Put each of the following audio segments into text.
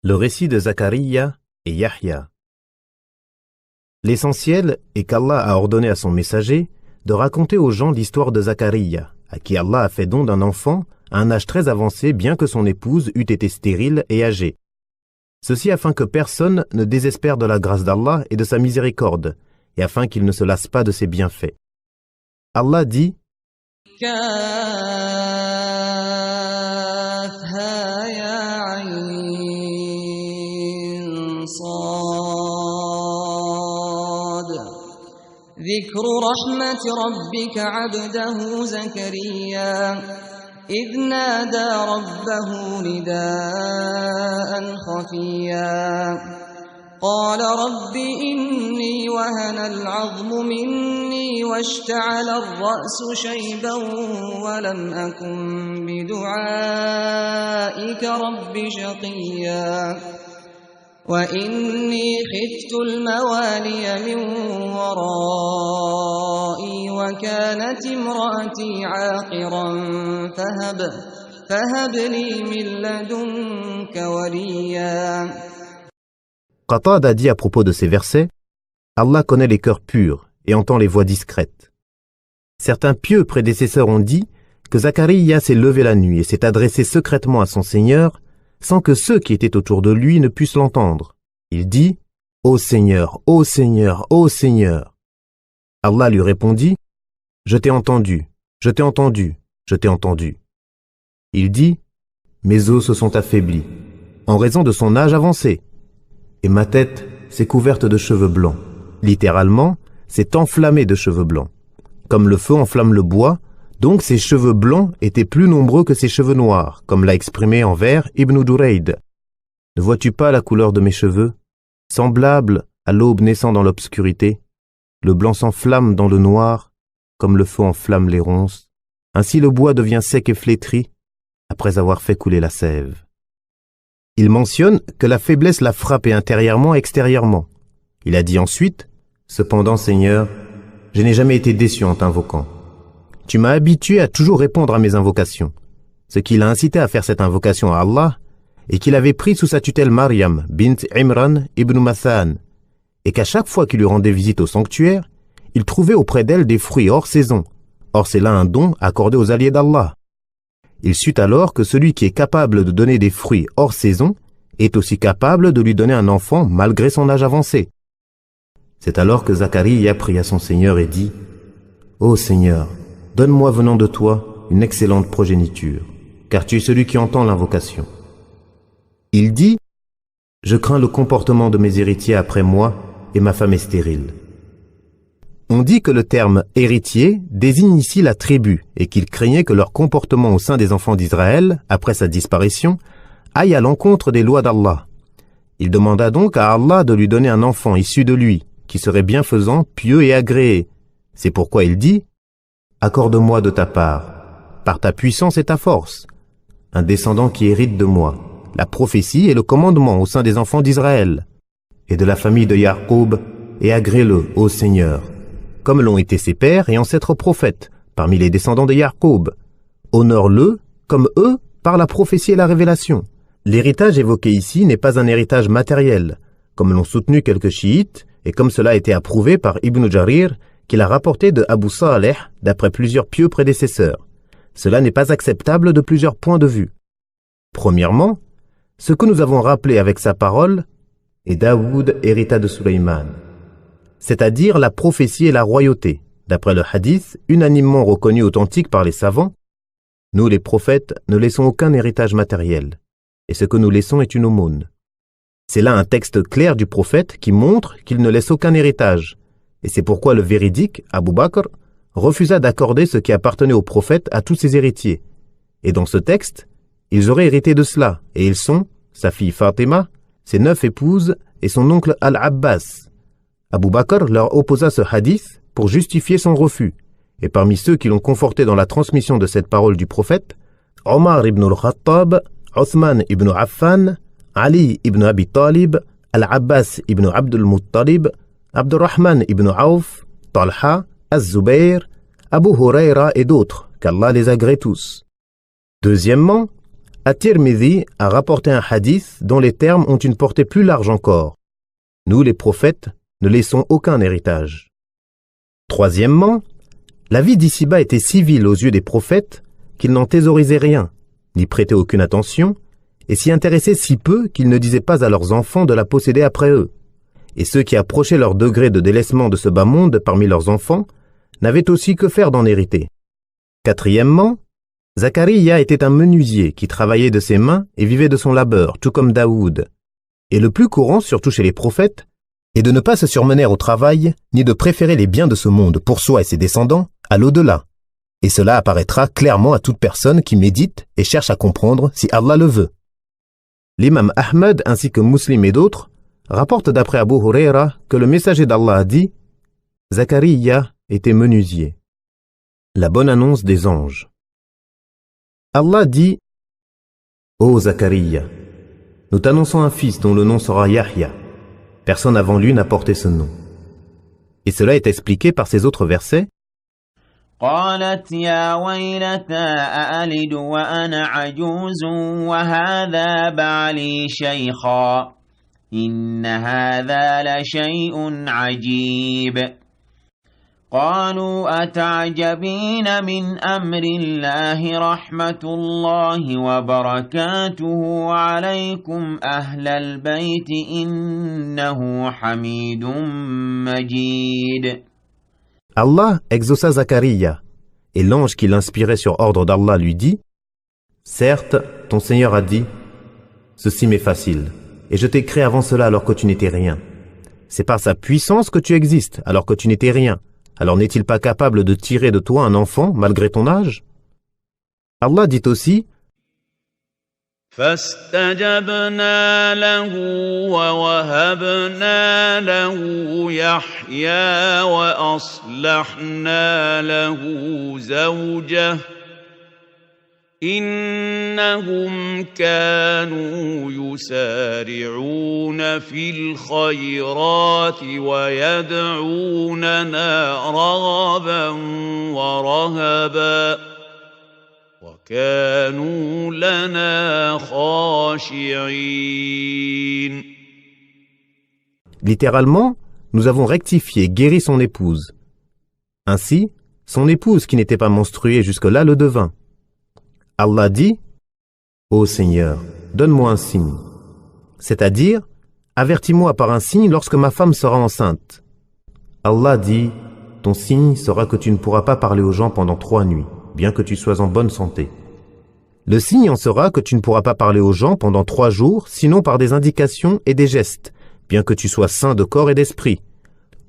Le récit de Zacharia et Yahya. L'essentiel est qu'Allah a ordonné à son messager de raconter aux gens l'histoire de Zacharia, à qui Allah a fait don d'un enfant à un âge très avancé bien que son épouse eût été stérile et âgée. Ceci afin que personne ne désespère de la grâce d'Allah et de sa miséricorde, et afin qu'il ne se lasse pas de ses bienfaits. Allah dit ذكر رحمة ربك عبده زكريا إذ نادى ربه نداء خفيا قال رب إني وهن العظم مني واشتعل الرأس شيبا ولم أكن بدعائك رب شقيا وإني خفت الموالي من ورائي وكانت امرأتي عاقرا فهب لي من لدنك وليا. Qatada dit à propos de ces versets, Allah connaît les cœurs purs et entend les voix discrètes. Certains pieux prédécesseurs ont dit que Zacharia s'est levé la nuit et s'est adressé secrètement à son Seigneur sans que ceux qui étaient autour de lui ne puissent l'entendre. Il dit « Ô Seigneur, ô Seigneur, ô Seigneur !» Allah lui répondit « Je t'ai entendu, je t'ai entendu, je t'ai entendu. » Il dit « Mes os se sont affaiblis, en raison de son âge avancé, et ma tête s'est couverte de cheveux blancs. » Littéralement, c'est enflammé de cheveux blancs. Comme le feu enflamme le bois, donc ses cheveux blancs étaient plus nombreux que ses cheveux noirs, comme l'a exprimé en vers Ibn Durayd. Ne vois-tu pas la couleur de mes cheveux? Semblable à l'aube naissant dans l'obscurité, le blanc s'enflamme dans le noir, comme le feu enflamme les ronces. Ainsi le bois devient sec et flétri, après avoir fait couler la sève. Il mentionne que la faiblesse l'a frappé intérieurement et extérieurement. Il a dit ensuite, « Cependant, Seigneur, je n'ai jamais été déçu en t'invoquant. Tu m'as habitué à toujours répondre à mes invocations. » Ce qui l'a incité à faire cette invocation à Allah est qu'il avait pris sous sa tutelle Maryam, bint Imran ibn Mathan, et qu'à chaque fois qu'il lui rendait visite au sanctuaire, il trouvait auprès d'elle des fruits hors saison. Or c'est là un don accordé aux alliés d'Allah. Il sut alors que celui qui est capable de donner des fruits hors saison est aussi capable de lui donner un enfant malgré son âge avancé. C'est alors que Zacharia pria à son Seigneur et dit « Ô Seigneur, donne-moi venant de toi une excellente progéniture, car tu es celui qui entend l'invocation. » Il dit « Je crains le comportement de mes héritiers après moi et ma femme est stérile. » On dit que le terme « héritier » désigne ici la tribu et qu'il craignait que leur comportement au sein des enfants d'Israël, après sa disparition, aille à l'encontre des lois d'Allah. Il demanda donc à Allah de lui donner un enfant issu de lui, qui serait bienfaisant, pieux et agréé. C'est pourquoi il dit « Accorde-moi de ta part, par ta puissance et ta force, un descendant qui hérite de moi, la prophétie et le commandement au sein des enfants d'Israël, et de la famille de Yaqub, et agrée-le, ô Seigneur, comme l'ont été ses pères et ancêtres prophètes, parmi les descendants de Yaqub. Honore-le, comme eux, par la prophétie et la révélation. » L'héritage évoqué ici n'est pas un héritage matériel, comme l'ont soutenu quelques chiites, et comme cela a été approuvé par Ibn Jarir, qu'il a rapporté de Abu Saleh, d'après plusieurs pieux prédécesseurs. Cela n'est pas acceptable de plusieurs points de vue. Premièrement, ce que nous avons rappelé avec sa parole est Daoud hérita de Sulayman, c'est-à-dire la prophétie et la royauté, d'après le hadith unanimement reconnu authentique par les savants. Nous, les prophètes, ne laissons aucun héritage matériel, et ce que nous laissons est une aumône. C'est là un texte clair du prophète qui montre qu'il ne laisse aucun héritage, et c'est pourquoi le véridique, Abu Bakr, refusa d'accorder ce qui appartenait au prophète à tous ses héritiers. Et dans ce texte, ils auraient hérité de cela, et ils sont sa fille Fatima, ses 9 épouses et son oncle Al-Abbas. Abu Bakr leur opposa ce hadith pour justifier son refus, et parmi ceux qui l'ont conforté dans la transmission de cette parole du prophète, Omar ibn al-Khattab, Othman ibn Affan, Ali ibn Abi Talib, Al-Abbas ibn Abd al-Muttalib, Abdurrahman ibn Auf, Talha, Az-Zubayr, Abu Huraira et d'autres, qu'Allah les agrée tous. Deuxièmement, At-Tirmidhi a rapporté un hadith dont les termes ont une portée plus large encore. Nous, les prophètes, ne laissons aucun héritage. Troisièmement, la vie d'ici-bas était si vile aux yeux des prophètes qu'ils n'en thésaurisaient rien, n'y prêtaient aucune attention, et s'y intéressaient si peu qu'ils ne disaient pas à leurs enfants de la posséder après eux. Et ceux qui approchaient leur degré de délaissement de ce bas monde parmi leurs enfants n'avaient aussi que faire d'en hériter. Quatrièmement, Zacharia était un menuisier qui travaillait de ses mains et vivait de son labeur, tout comme Daoud. Et le plus courant, surtout chez les prophètes, est de ne pas se surmener au travail, ni de préférer les biens de ce monde pour soi et ses descendants à l'au-delà. Et cela apparaîtra clairement à toute personne qui médite et cherche à comprendre si Allah le veut. L'imam Ahmed ainsi que Muslim et d'autres rapportent d'après Abu Huraira que le messager d'Allah a dit « Zacharia était menuisier ». La bonne annonce des anges. Allah dit « Ô Zacharia, nous t'annonçons un fils dont le nom sera Yahya. Personne avant lui n'a porté ce nom. » Et cela est expliqué par ces autres versets. قالت يا ويلتى أألد وأنا عجوز وهذا بعلي شيخا إن هذا لشيء عجيب قالوا أتعجبين من أمر الله رحمة الله وبركاته عليكم أهل البيت إنه حميد مجيد. Allah exauça Zacharia, et l'ange qui l'inspirait sur ordre d'Allah lui dit « Certes, ton Seigneur a dit « Ceci m'est facile, et je t'ai créé avant cela alors que tu n'étais rien. C'est par sa puissance que tu existes alors que tu n'étais rien. Alors n'est-il pas capable de tirer de toi un enfant malgré ton âge ?» Allah dit aussi « فاستجبنا له ووهبنا له يحيى وأصلحنا له زوجه إنهم كانوا يسارعون في الخيرات ويدعوننا رغبا ورهبا وكانوا لنا خاشعين. Littéralement, nous avons rectifié, guéri son épouse. Ainsi, son épouse qui n'était pas menstruée jusque-là le devint. Allah dit « Ô Seigneur, donne-moi un signe. » C'est-à-dire, avertis-moi par un signe lorsque ma femme sera enceinte. Allah dit « Ton signe sera que tu ne pourras pas parler aux gens pendant 3 nuits. Bien que tu sois en bonne santé. Le signe en sera que tu ne pourras pas parler aux gens pendant 3 jours, sinon par des indications et des gestes, bien que tu sois sain de corps et d'esprit.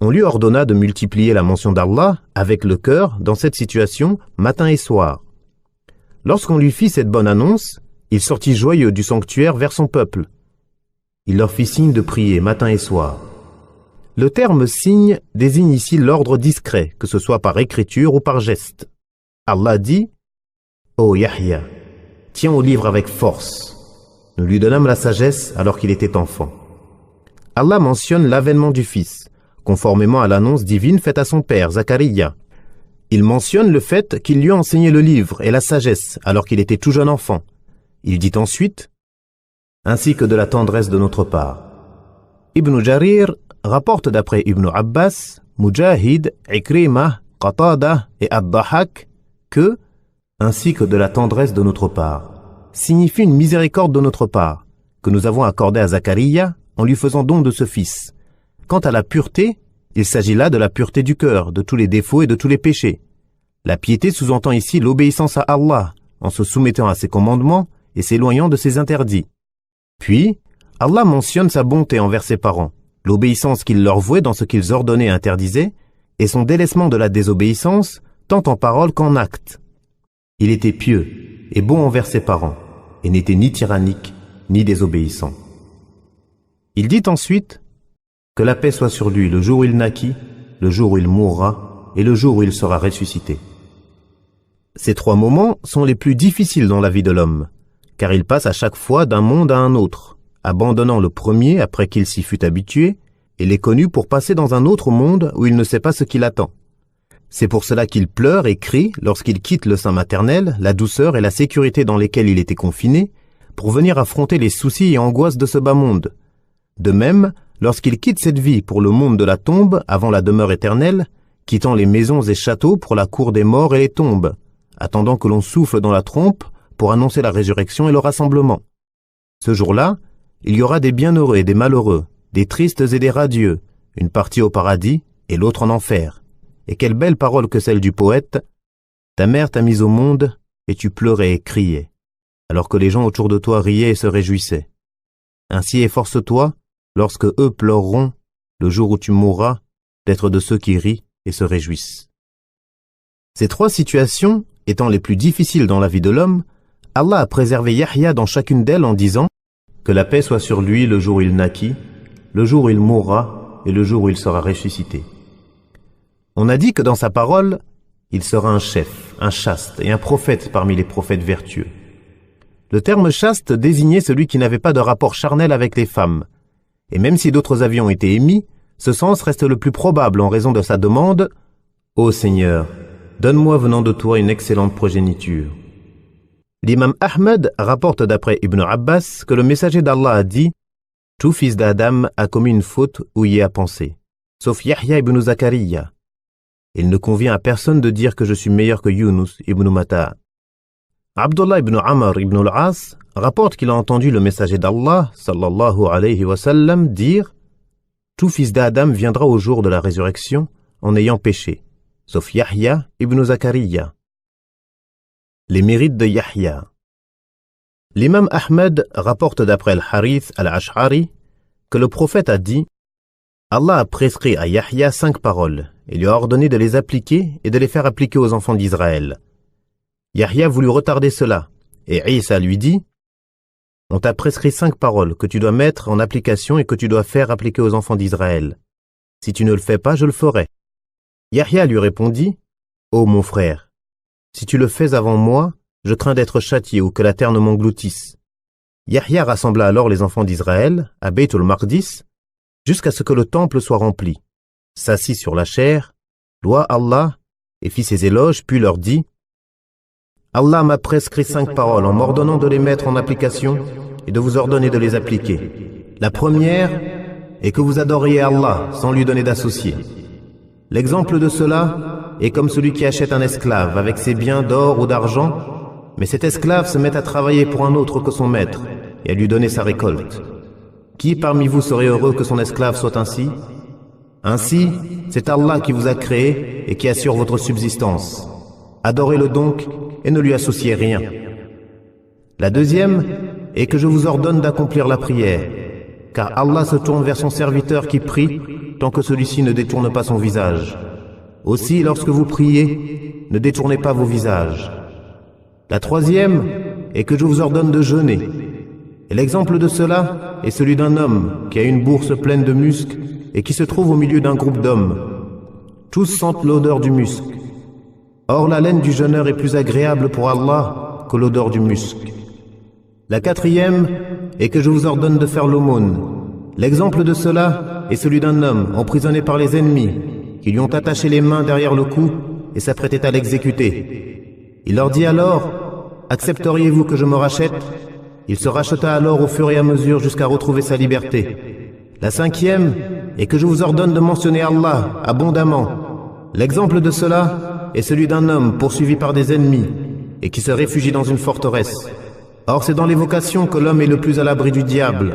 On lui ordonna de multiplier la mention d'Allah avec le cœur dans cette situation matin et soir. Lorsqu'on lui fit cette bonne annonce, il sortit joyeux du sanctuaire vers son peuple. Il leur fit signe de prier matin et soir. Le terme signe désigne ici l'ordre discret, que ce soit par écriture ou par geste. Allah dit « Ô Yahya, tiens au livre avec force. Nous lui donnâmes la sagesse alors qu'il était enfant. » Allah mentionne l'avènement du fils, conformément à l'annonce divine faite à son père, Zacharia. Il mentionne le fait qu'il lui a enseigné le livre et la sagesse alors qu'il était tout jeune enfant. Il dit ensuite « Ainsi que de la tendresse de notre part. » Ibn Jarir rapporte d'après Ibn Abbas, Mujahid, Ikrimah, Qatada et Ad-Dahak que, ainsi que de la tendresse de notre part, signifie une miséricorde de notre part, que nous avons accordée à Zacharia en lui faisant don de ce fils. Quant à la pureté, il s'agit là de la pureté du cœur, de tous les défauts et de tous les péchés. La piété sous-entend ici l'obéissance à Allah, en se soumettant à ses commandements et s'éloignant de ses interdits. Puis, Allah mentionne sa bonté envers ses parents, l'obéissance qu'il leur vouait dans ce qu'ils ordonnaient et interdisaient, et son délaissement de la désobéissance, tant en parole qu'en acte. Il était pieux et bon envers ses parents, et n'était ni tyrannique, ni désobéissant. Il dit ensuite que la paix soit sur lui le jour où il naquit, le jour où il mourra, et le jour où il sera ressuscité. Ces 3 moments sont les plus difficiles dans la vie de l'homme, car il passe à chaque fois d'un monde à un autre, abandonnant le premier après qu'il s'y fut habitué, et l'est connu pour passer dans un autre monde où il ne sait pas ce qui l'attend. C'est pour cela qu'il pleure et crie lorsqu'il quitte le sein maternel, la douceur et la sécurité dans lesquelles il était confiné, pour venir affronter les soucis et angoisses de ce bas monde. De même, lorsqu'il quitte cette vie pour le monde de la tombe avant la demeure éternelle, quittant les maisons et châteaux pour la cour des morts et les tombes, attendant que l'on souffle dans la trompe pour annoncer la résurrection et le rassemblement. Ce jour-là, il y aura des bienheureux et des malheureux, des tristes et des radieux, une partie au paradis et l'autre en enfer. Et quelle belle parole que celle du poète : ta mère t'a mise au monde et tu pleurais et criais, alors que les gens autour de toi riaient et se réjouissaient. Ainsi efforce-toi, lorsque eux pleureront, le jour où tu mourras, d'être de ceux qui rient et se réjouissent. Ces trois situations étant les plus difficiles dans la vie de l'homme, Allah a préservé Yahya dans chacune d'elles en disant que la paix soit sur lui le jour où il naquit, le jour où il mourra et le jour où il sera ressuscité. On a dit que dans sa parole, il sera un chef, un chaste et un prophète parmi les prophètes vertueux. Le terme chaste désignait celui qui n'avait pas de rapport charnel avec les femmes. Et même si d'autres avis ont été émis, ce sens reste le plus probable en raison de sa demande « Ô Seigneur, donne-moi venant de toi une excellente progéniture ». L'imam Ahmed rapporte d'après Ibn Abbas que le messager d'Allah a dit « Tout fils d'Adam a commis une faute ou y a pensé, sauf Yahya ibn Zakariya. Il ne convient à personne de dire que je suis meilleur que Yunus ibn Matta. » Abdullah ibn Amr ibn al-As rapporte qu'il a entendu le messager d'Allah, sallallahu alayhi wa sallam, dire « Tout fils d'Adam viendra au jour de la résurrection en ayant péché, sauf Yahya ibn Zakariya. » Les mérites de Yahya. L'imam Ahmed rapporte d'après Al-Harith al-Ash'ari que le prophète a dit « Allah a prescrit à Yahya 5 paroles et lui a ordonné de les appliquer et de les faire appliquer aux enfants d'Israël. Yahya voulut retarder cela, et Isa lui dit « On t'a prescrit 5 paroles que tu dois mettre en application et que tu dois faire appliquer aux enfants d'Israël. Si tu ne le fais pas, je le ferai. » Yahya lui répondit « Ô mon frère, si tu le fais avant moi, je crains d'être châtié ou que la terre ne m'engloutisse. » Yahya rassembla alors les enfants d'Israël à Beit al-Maqdis jusqu'à ce que le temple soit rempli, s'assit sur la chaire, loua Allah et fit ses éloges, puis leur dit « Allah m'a prescrit 5 paroles en m'ordonnant de les mettre en application et de vous ordonner de les appliquer. La première est que vous adoriez Allah sans lui donner d'associé. L'exemple de cela est comme celui qui achète un esclave avec ses biens d'or ou d'argent, mais cet esclave se met à travailler pour un autre que son maître et à lui donner sa récolte. Qui parmi vous serait heureux que son esclave soit ainsi ? Ainsi, c'est Allah qui vous a créé et qui assure votre subsistance. Adorez-le donc et ne lui associez rien. La deuxième est que je vous ordonne d'accomplir la prière, car Allah se tourne vers son serviteur qui prie tant que celui-ci ne détourne pas son visage. Aussi, lorsque vous priez, ne détournez pas vos visages. La troisième est que je vous ordonne de jeûner. Et l'exemple de cela est celui d'un homme qui a une bourse pleine de musc et qui se trouve au milieu d'un groupe d'hommes. Tous sentent l'odeur du musc. Or, la laine du jeûneur est plus agréable pour Allah que l'odeur du musc. La quatrième est que je vous ordonne de faire l'aumône. L'exemple de cela est celui d'un homme emprisonné par les ennemis qui lui ont attaché les mains derrière le cou et s'apprêtaient à l'exécuter. Il leur dit alors « Accepteriez-vous que je me rachète ?» Il se racheta alors au fur et à mesure jusqu'à retrouver sa liberté. La cinquième est que je vous ordonne de mentionner Allah abondamment. L'exemple de cela est celui d'un homme poursuivi par des ennemis et qui se réfugie dans une forteresse. Or, c'est dans l'évocation que l'homme est le plus à l'abri du diable.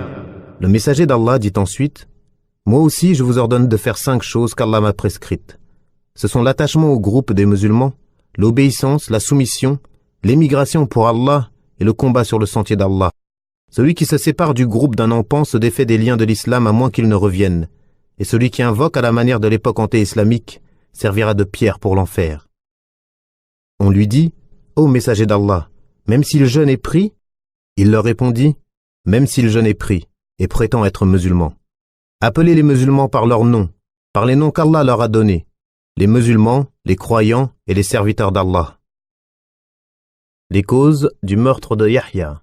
Le messager d'Allah dit ensuite « Moi aussi, je vous ordonne de faire 5 choses qu'Allah m'a prescrites. Ce sont l'attachement au groupe des musulmans, l'obéissance, la soumission, l'émigration pour Allah et le combat sur le sentier d'Allah. Celui qui se sépare du groupe d'un empan se défait des liens de l'islam à moins qu'il ne revienne, et celui qui invoque à la manière de l'époque anté-islamique servira de pierre pour l'enfer. » On lui dit « Ô messager d'Allah, même si le jeûne est pris ?» Il leur répondit « Même si le jeûne est pris et prétend être musulman. Appelez les musulmans par leurs noms, par les noms qu'Allah leur a donnés, les musulmans, les croyants et les serviteurs d'Allah. » Les causes du meurtre de Yahya.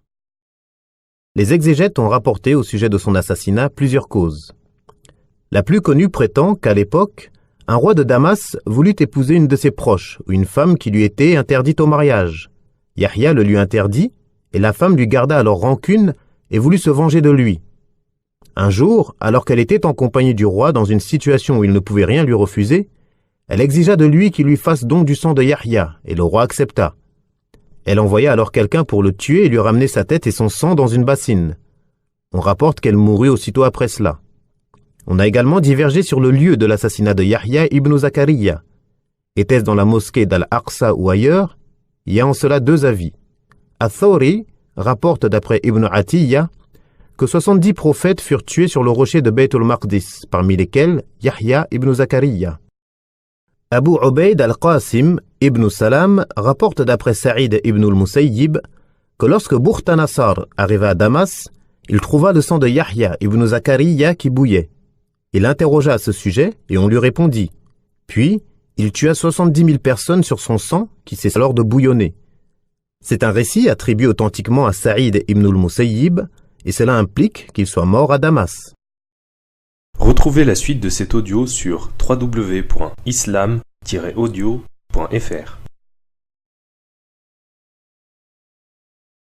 Les exégètes ont rapporté au sujet de son assassinat plusieurs causes. La plus connue prétend qu'à l'époque, un roi de Damas voulut épouser une de ses proches ou une femme qui lui était interdite au mariage. Yahya le lui interdit et la femme lui garda alors rancune et voulut se venger de lui. Un jour, alors qu'elle était en compagnie du roi dans une situation où il ne pouvait rien lui refuser, elle exigea de lui qu'il lui fasse don du sang de Yahya, et le roi accepta. Elle envoya alors quelqu'un pour le tuer et lui ramener sa tête et son sang dans une bassine. On rapporte qu'elle mourut aussitôt après cela. On a également divergé sur le lieu de l'assassinat de Yahya ibn Zakariya. Était-ce dans la mosquée d'Al-Aqsa ou ailleurs? Il y a en cela deux avis. Al-Thawri rapporte d'après Ibn Atiyya que 70 prophètes furent tués sur le rocher de Bayt al-Maqdis, parmi lesquels Yahya ibn Zakariya. Abu Ubayd al-Qasim ibn Salam rapporte d'après Saïd ibn al-Musayyib que lorsque Bukhtanasar arriva à Damas, il trouva le sang de Yahya ibn Zakariya qui bouillait. Il interrogea à ce sujet et on lui répondit. Puis, il tua 70 000 personnes sur son sang qui cessa alors de bouillonner. C'est un récit attribué authentiquement à Saïd ibn al-Musayyib et cela implique qu'il soit mort à Damas. Retrouvez la suite de cet audio sur www.islam-audio.fr.